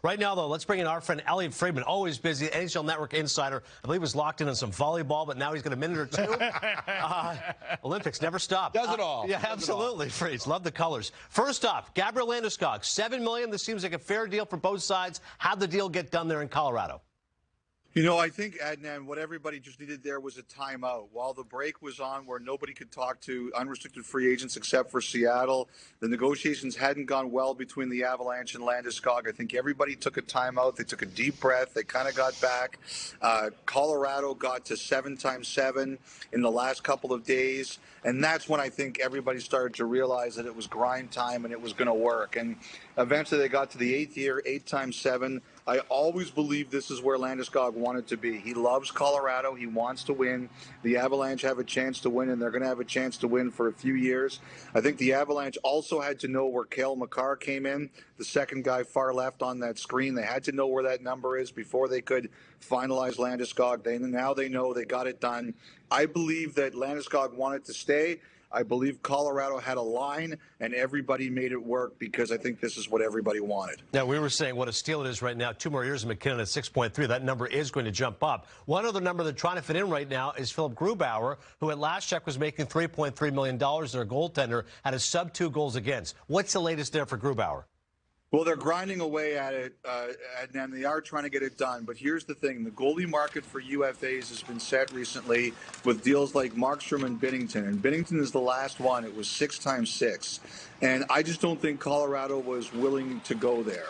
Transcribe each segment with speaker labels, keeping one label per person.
Speaker 1: Right now, though, let's bring in our friend Elliotte Friedman, always busy, NHL Network insider. I believe was locked in on some volleyball, but now he's got a minute or two. Olympics never stop.
Speaker 2: Does it all.
Speaker 1: Yeah, absolutely, Freeze. Love the colors. First off, Gabriel Landeskog, $7 million. This seems like a fair deal for both sides. How'd the deal get done there in Colorado?
Speaker 3: You know, I think, Adnan, what everybody just needed there was a timeout. While the break was on where nobody could talk to unrestricted free agents except for Seattle, the negotiations hadn't gone well between the Avalanche and Landeskog. I think everybody took a timeout. They took a deep breath. They kind of got back. Colorado got to 7x7 in the last couple of days. And that's when I think everybody started to realize that it was grind time and it was going to work. And eventually they got to the 8th year, 8x7. I always believe this is where Landeskog wanted to be. He loves Colorado. He wants to win. The Avalanche have a chance to win, and they're going to have a chance to win for a few years. I think the Avalanche also had to know where Cale Makar came in, the second guy far left on that screen. They had to know where that number is before they could finalize Landeskog. Now they know they got it done. I believe that Landeskog wanted to stay. I believe Colorado had a line, and everybody made it work because I think this is what everybody wanted.
Speaker 1: Now, we were saying what a steal it is right now. 2 more years of McKinnon at 6.3. That number is going to jump up. One other number they're trying to fit in right now is Philip Grubauer, who at last check was making $3.3 million. Their goaltender had a sub-2 goals against. What's the latest there for Grubauer?
Speaker 3: Well, they're grinding away at it, and they are trying to get it done. But here's the thing. The goalie market for UFAs has been set recently with deals like Markstrom and Binnington. And Binnington is the last one. It was 6x6. And I just don't think Colorado was willing to go there.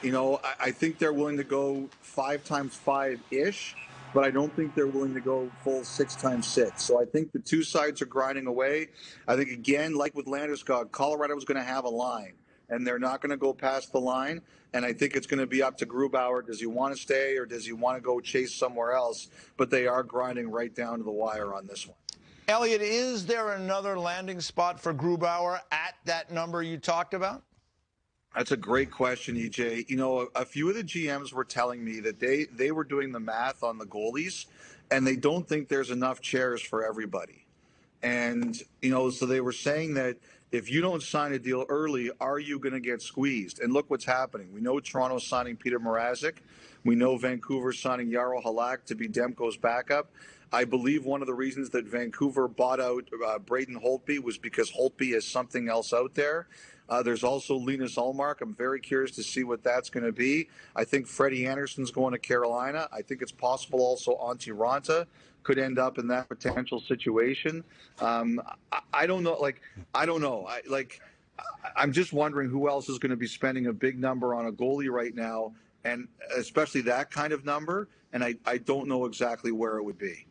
Speaker 3: You know, I think they're willing to go 5x5-ish, but I don't think they're willing to go full 6x6. So I think the two sides are grinding away. I think, again, like with Landeskog, Colorado was going to have a line. And they're not going to go past the line. And I think it's going to be up to Grubauer. Does he want to stay or does he want to go chase somewhere else? But they are grinding right down to the wire on this one.
Speaker 2: Elliotte, is there another landing spot for Grubauer at that number you talked about?
Speaker 3: That's a great question, EJ. You know, a few of the GMs were telling me that they were doing the math on the goalies, and they don't think there's enough chairs for everybody. And, you know, so they were saying that if you don't sign a deal early, are you going to get squeezed? And look what's happening. We know Toronto's signing Peter Mrazek. We know Vancouver's signing Jaro Halak to be Demko's backup. I believe one of the reasons that Vancouver bought out Braden Holtby was because Holtby has something else out there. There's also Linus Ullmark. I'm very curious to see what that's going to be. I think Freddie Anderson's going to Carolina. I think it's possible also Antti Ranta could end up in that potential situation. I don't know. I don't know. I'm just wondering who else is going to be spending a big number on a goalie right now, and especially that kind of number. And I don't know exactly where it would be.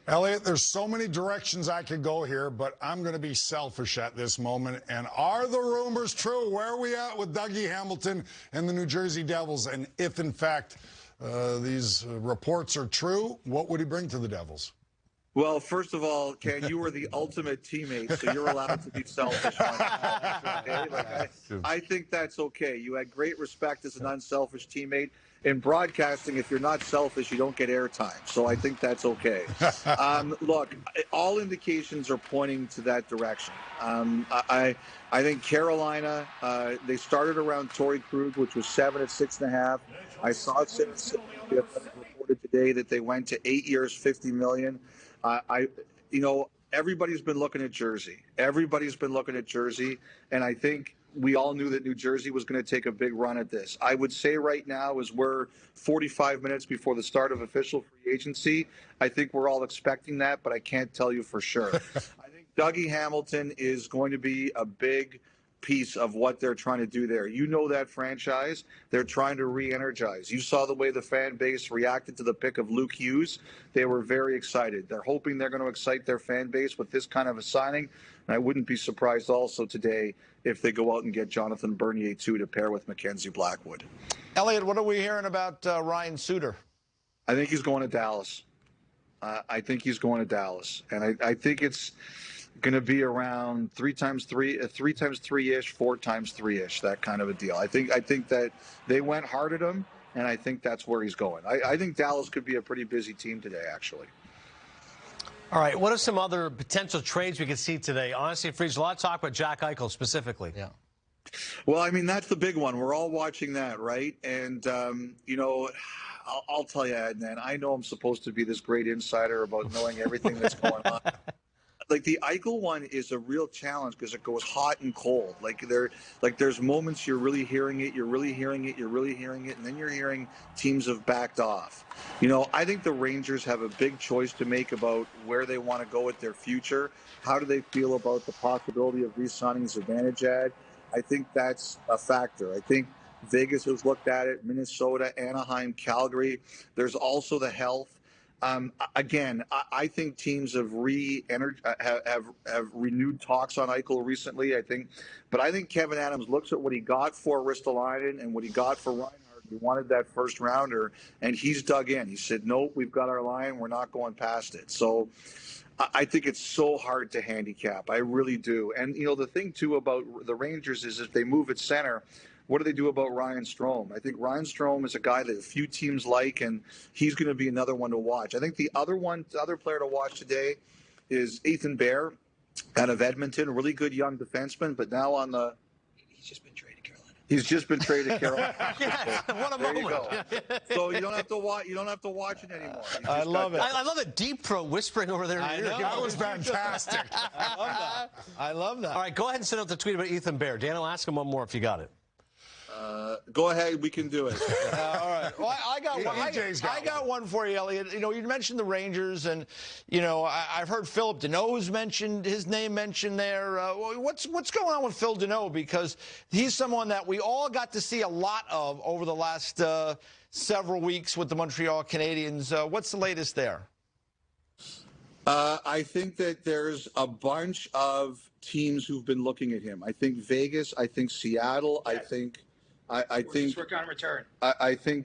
Speaker 4: Elliotte, there's so many directions I could go here, but I'm going to be selfish at this moment. And are the rumors true? Where are we at with Dougie Hamilton and the New Jersey Devils? And if, in fact, these reports are true, what would he bring to the Devils?
Speaker 3: Well, first of all, Ken, you were the ultimate teammate, so you're allowed to be selfish. Okay? I think that's okay. You had great respect as an unselfish teammate. In broadcasting, if you're not selfish, you don't get airtime. So I think that's okay. Look, all indications are pointing to that direction. I think Carolina, they started around Torrey Krug, which was 7 at 6.5. I saw it reported today that they went to 8 years, $50 million. You know, everybody's been looking at Jersey. Everybody's been looking at Jersey, and I think we all knew that New Jersey was going to take a big run at this. I would say right now, as we're 45 minutes before the start of official free agency, I think we're all expecting that, but I can't tell you for sure. I think Dougie Hamilton is going to be a big piece of what they're trying to do there. You know that franchise. They're trying to re-energize. You saw the way the fan base reacted to the pick of Luke Hughes. They were very excited. They're hoping they're going to excite their fan base with this kind of a signing. And I wouldn't be surprised also today if they go out and get Jonathan Bernier, too, to pair with Mackenzie Blackwood.
Speaker 2: Elliotte, what are we hearing about Ryan Suter?
Speaker 3: I think he's going to Dallas. I think he's going to Dallas. And I think it's going to be around 3x3, 3x3-ish, 4x3-ish, that kind of a deal. I think that they went hard at him, and I think that's where he's going. I think Dallas could be a pretty busy team today, actually.
Speaker 1: All right, what are some other potential trades we could see today? Honestly, Freeze, a lot of talk about Jack Eichel specifically.
Speaker 2: Yeah.
Speaker 3: Well, I mean, that's the big one. We're all watching that, right? And, you know, I'll tell you, Adnan, I know I'm supposed to be this great insider about knowing everything that's going on. Like the Eichel one is a real challenge because it goes hot and cold. There's moments you're really hearing it, you're really hearing it, you're really hearing it, and then you're hearing teams have backed off. You know, I think the Rangers have a big choice to make about where they want to go with their future. How do they feel about the possibility of re-signing Zibanejad? I think that's a factor. I think Vegas has looked at it, Minnesota, Anaheim, Calgary. There's also the health. Again, I think teams have renewed talks on Eichel recently. I think Kevin Adams looks at what he got for Ristolainen and what he got for Reinhart. He wanted that first rounder, and he's dug in. He said, "Nope, we've got our line. We're not going past it." So I think it's so hard to handicap. I really do. And you know, the thing too about the Rangers is if they move at center, what do they do about Ryan Strome? I think Ryan Strome is a guy that a few teams like, and he's going to be another one to watch. I think the other player to watch today is Ethan Bear out of Edmonton, a really good young defenseman, but now on the – He's just been traded to Carolina. He's just been traded to Carolina.
Speaker 1: Yes, what a
Speaker 3: there
Speaker 1: moment.
Speaker 3: You go. So you don't have to watch. You don't have to watch it anymore.
Speaker 4: I love it.
Speaker 1: I love the deep throat whispering over there.
Speaker 4: I know. That was fantastic.
Speaker 2: I love that. I love that.
Speaker 1: All right, go ahead and send out the tweet about Ethan Bear. Dan, I'll ask him one more if you got it.
Speaker 3: Go ahead. We can do it.
Speaker 2: All right. Well, I got one. I got one for you, Elliotte. You know, you mentioned the Rangers, and you know, I've heard Phillip Deneau's mentioned, his name mentioned there. What's going on with Phil Deneau? Because he's someone that we all got to see a lot of over the last several weeks with the Montreal Canadiens. What's the latest there?
Speaker 3: I think that there's a bunch of teams who've been looking at him. I think Vegas. I think Seattle. I think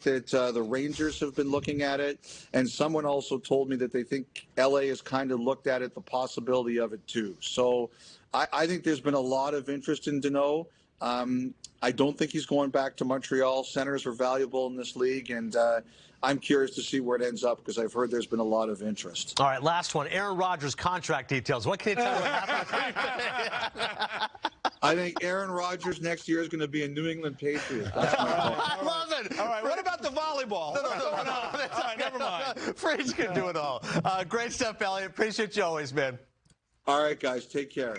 Speaker 3: that the Rangers have been looking at it, and someone also told me that they think LA has kind of looked at it, the possibility of it too. So I think there's been a lot of interest in Deneau. I don't think he's going back to Montreal. Centers are valuable in this league, and I'm curious to see where it ends up because I've heard there's been a lot of interest.
Speaker 1: All right, last one. Aaron Rodgers' contract details. What can you tell me what happened?
Speaker 3: I think Aaron Rodgers next year is going to be a New England Patriot. That's my point.
Speaker 1: I love it.
Speaker 2: All right, what about the volleyball?
Speaker 1: No.
Speaker 2: All right, never mind.
Speaker 1: Freeze can do it all. Great stuff, Elliotte. Appreciate you always, man.
Speaker 3: All right, guys, take care.